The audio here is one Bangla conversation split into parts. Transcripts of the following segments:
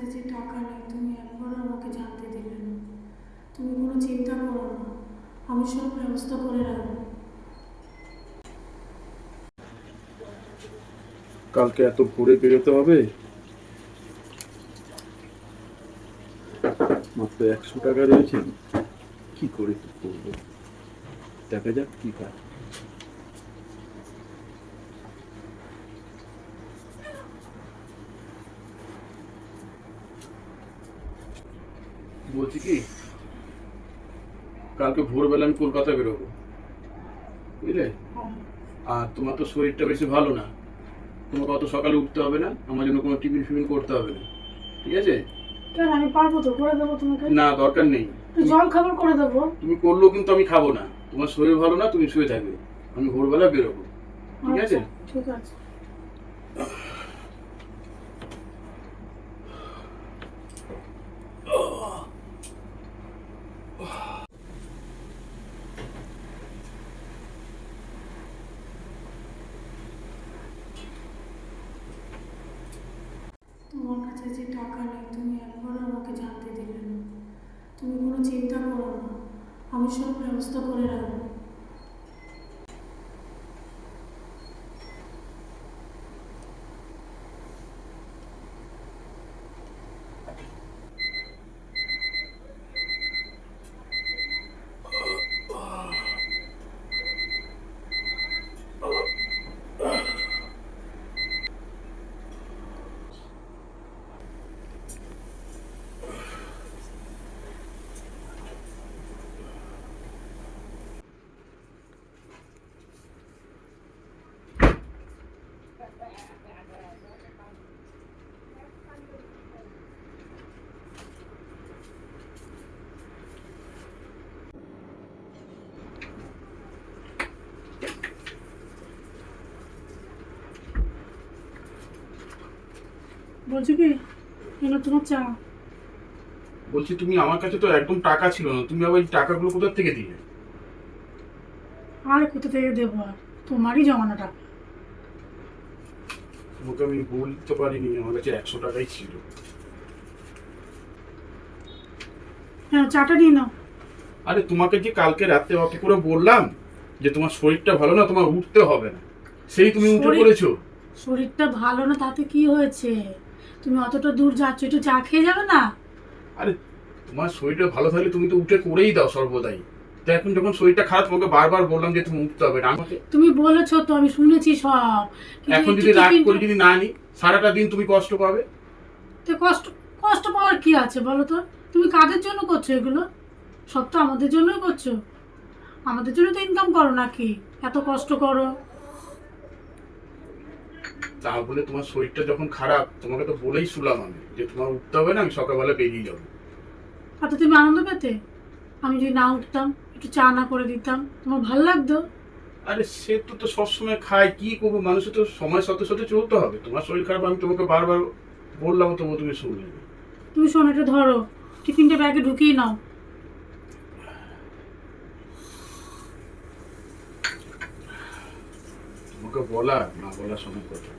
কাছে যে টাকা নেই তুমি একবারও আমাকে জানতে দিলে না। তুমি কোনো চিন্তা করো না, আমি সব ব্যবস্থা করে রাখবো। কালকে এত ভোরে বেরোতে হবে, মাত্র 100 টাকা রয়েছে, কি করে কি করবো, দেখা যাক কি হয়। বলছি কি, কালকে ভোরবেলা আমি কলকাতা বেরোবো, বুঝলে? আর তোমার তো শরীরটা বেশি ভালো না, তোমাকে অত সকালে উঠতে হবে না, আমার জন্য কোনো টিফিন ফিফিন করতে হবে না, ঠিক আছে? কেন, আমি পারবো তো, করে দেবো তোমাকে। না, দরকার নেই। জল খাবার করে দেবো। তুমি করলেও কিন্তু আমি খাবো না, তোমার শরীর ভালো না, তুমি শুয়ে থাকবে, আমি ভোরবেলা বেরোবো, ঠিক আছে? ঠিক আছে। তোমার কাছে যে টাকা নেই তুমি একবারও আমাকে জানতে দিলে না। তুমি কোনো চিন্তা করো না, আমি সব ব্যবস্থা করে রাখবো। বলছি কি, এলো তোমার চা। বলছি, তুমি আমার কাছে তো একদম টাকা ছিল না, তুমি আবার এই টাকাগুলো কোথা থেকে দিলে? আর কোথা থেকে দেবো, আর তোমারই জমানো টাকা। তোমাকে আমি বলতে পারিনি, আমার কাছে 100 টাকাই ছিল। হ্যাঁ, চাটা নিয়ে নাও। আরে তোমাকে যে কালকে রাতে অত করে বললাম যে তোমার শরীরটা ভালো না, তোমার উঠতে হবে না, সেই তুমি উঠে পড়েছো। শরীরটা ভালো না তাতে কি হয়েছে? তুমি অতটা দূর যাচ্ছ, একটু চা খেয়ে যাবে না? আরে তোমার শরীরটা ভালো থাকলে তুমি তো উঠে করেই দাও সর্বদাই, তো এখন যখন শরীরটা খারাপ, তোমাকে বারবার বললাম যে তুমি উঠতে হবে না আমাকে। তুমি বলেছো তো, আমি শুনেছি সব, কিন্তু এখন একটু যদি রাগ টিফিনটা- করে যদি না নি, সারাটা দিন তুমি কষ্ট পাবে। তো কষ্ট কষ্ট পাওয়ার কি আছে বলো তো? তুমি কাদের জন্য করছো এগুলো? সব তো আমাদের জন্যই করছো। আমাদের জন্য তো ইনকাম করো নাকি, এত কষ্ট করো। তা বলে তোমার শরীরটা যখন খারাপ, তোমাকে তো বলেই শুলাম আমি যে তোমার উঠতে হবে না, আমি সকালবেলা বেরিয়ে যাবো। তাতে তুমি আনন্দ পেতে? আমি যদি না উঠতাম, একটু চা না করে দিতাম, তোমার ভালো লাগতো? আরে সে তো তো সবসময় খায়, কি করবো, মানুষের তো সময়ের সাথে সাথে চলতে হবে। তোমার শরীর খারাপ, আমি তোমাকে বারবার বললাম, তবু তুমি শুনলে না। তুমি শোনো, এটা ধরো, টিফিনটা ব্যাগে ঢুকিয়ে নাও। তোমাকে বলা না বলার সময় কথা।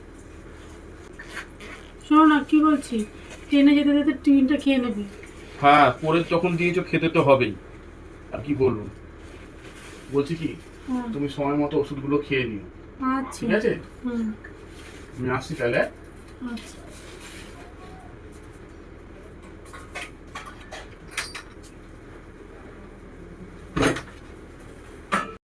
শোনো না, কি বলছি, ট্রেনে যেতে যেতে টিফিনটা খেয়ে নেবে। হ্যাঁ, পরে যখন দিয়েছো খেতে তো হবেই, আর কি বলবো। বলছি কি, হ্যাঁ। তুমি সময় মতো ওষুধগুলো খেয়ে নিও, আচ্ছা। ঠিক আছে? হুম। আমি আসছি তাহলে। আচ্ছা।